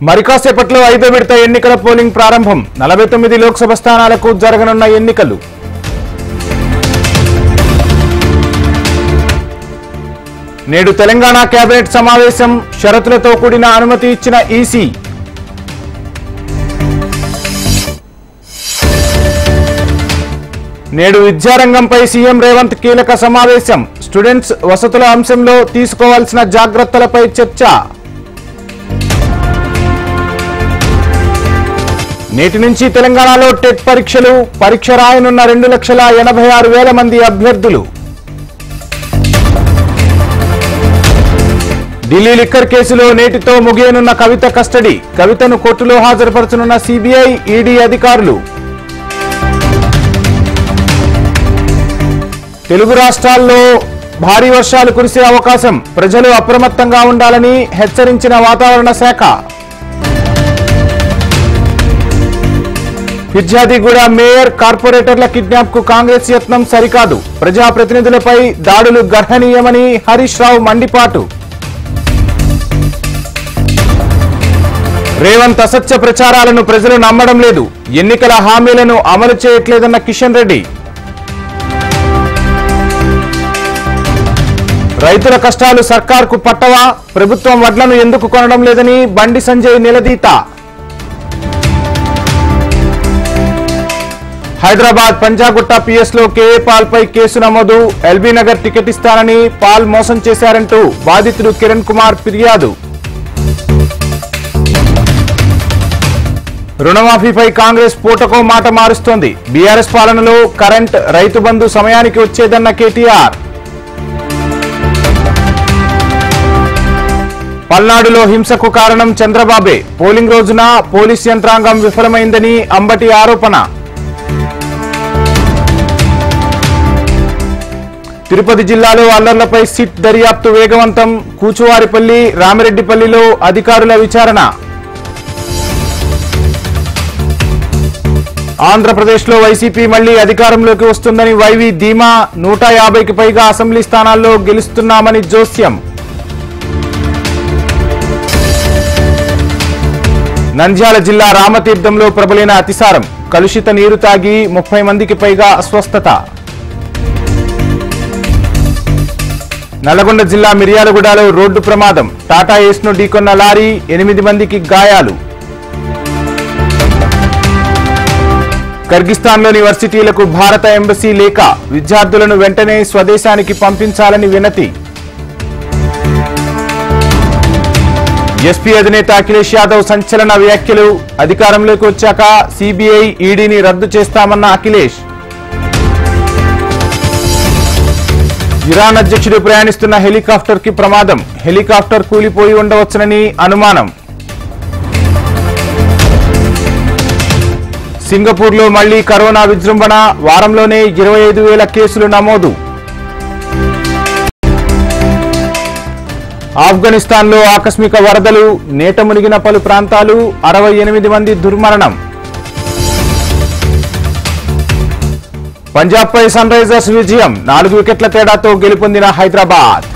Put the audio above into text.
మరికాసేపట్లో 5వ విడత ఎన్నికల పోలింగ్ ప్రారంభం 49 లోక్సభ స్థానాలకు జరగనున్న ఎన్నికలు నేడు తెలంగాణ కేబినెట్ సమావేశం షరతులతో కూడిన అనుమతి ఇచ్చిన ఈసీ నేడు విద్యారంగంపై సీఎం రేవంత్ కీలక సమావేశం స్టూడెంట్స్ వసతుల అంశంలో తీసుకోవాల్సిన జాగ్రత్తలపై చర్చ నేటి నుంచి తెలంగాణలో టెట్ పరీక్షలు పరీక్ష రాయనున్న 2,86,000 మంది అభ్యర్థులు ఢిల్లీ లిక్కర్ కేసులో నేటితో ముగియనున్న కవిత కస్టడీ కవితను కోర్టులో హాజరుపరచనున్న సిబిఐ ఈడీ అధికారులు తెలుగు రాష్ట్రాల్లో భారీ వర్షాలు కురిసే అవకాశం ప్రజలు అప్రమత్తంగా ఉండాలని హెచ్చరించిన వాతావరణ శాఖ ఫిర్యాదిగూడ మేయర్ కార్పొరేటర్ల కిడ్నాప్ కు కాంగ్రెస్ యత్నం సరికాదు ప్రజాప్రతినిధులపై దాడులు గర్హనీయమని హరీష్ రావు మండిపాటు రేవంత్ అసత్య ప్రచారాలను ప్రజలు నమ్మడం లేదు ఎన్నికల హామీలను అమలు చేయట్లేదన్న కిషన్ రెడ్డి రైతుల కష్టాలు సర్కార్కు పట్టవా ప్రభుత్వం వడ్లను ఎందుకు కొనడం లేదని బండి సంజయ్ నిలదీత హైదరాబాద్ పంజాగుట్ట పిఎస్లో కేఏ పాల్ పై కేసు నమోదు ఎల్బీ నగర్ టికెట్ ఇస్తానని పాల్ మోసం చేశారంటూ బాధితుడు కిరణ్ కుమార్ ఫిర్యాదు రుణమాఫీపై కాంగ్రెస్ పూటకో మాట మారుస్తోంది బీఆర్ఎస్ పాలనలో కరెంట్ రైతు బంధు సమయానికి వచ్చేదన్న కేటీఆర్ పల్నాడులో హింసకు కారణం చంద్రబాబే పోలింగ్ రోజున పోలీస్ యంత్రాంగం విఫలమైందని అంబటి ఆరోపణ తిరుపతి జిల్లాలో అల్లర్లపై సిట్ దర్యాప్తు వేగవంతం కూచువారిపల్లి రామిరెడ్డిపల్లిలో అధికారుల విచారణ ఆంధ్రప్రదేశ్లో వైసీపీ మళ్లీ అధికారంలోకి వస్తుందని వైవి ధీమా 150కి పైగా అసెంబ్లీ స్థానాల్లో గెలుస్తున్నామని జోస్యం నంద్యాల జిల్లా రామతీర్థంలో ప్రబలిన అతిసారం కలుషిత నీరు తాగి 30 మందికి పైగా అస్వస్థత నల్లగొండ జిల్లా మిర్యాలగూడలో రోడ్డు ప్రమాదం టాటా ఏస్ను ఢీకొన్న లారీ 8 మందికి గాయాలు కర్గిస్తాన్లోని వర్సిటీలకు భారత ఎంబసీ లేఖ విద్యార్థులను వెంటనే స్వదేశానికి పంపించాలని వినతి ఎస్పీ అధినేత అఖిలేష్ యాదవ్ సంచలన వ్యాఖ్యలు అధికారంలోకి వచ్చాక సిబిఐ ఈడీని రద్దు చేస్తామన్న అఖిలేష్ ఇరాన్ అధ్యక్షుడు ప్రయాణిస్తున్న హెలికాప్టర్ కి ప్రమాదం హెలికాప్టర్ కూలిపోయి ఉండవచ్చునని అనుమానం సింగపూర్లో మళ్లీ కరోనా విజృంభణ వారంలోనే 25,000 కేసులు నమోదు ఆఫ్ఘనిస్తాన్లో ఆకస్మిక వరదలు నేట మునిగిన పలు ప్రాంతాలు 68 మంది దుర్మరణం పంజాబ్పై సన్ రైజర్స్ విజయం 4 వికెట్ల తేడాతో గెలుపొందిన హైదరాబాద్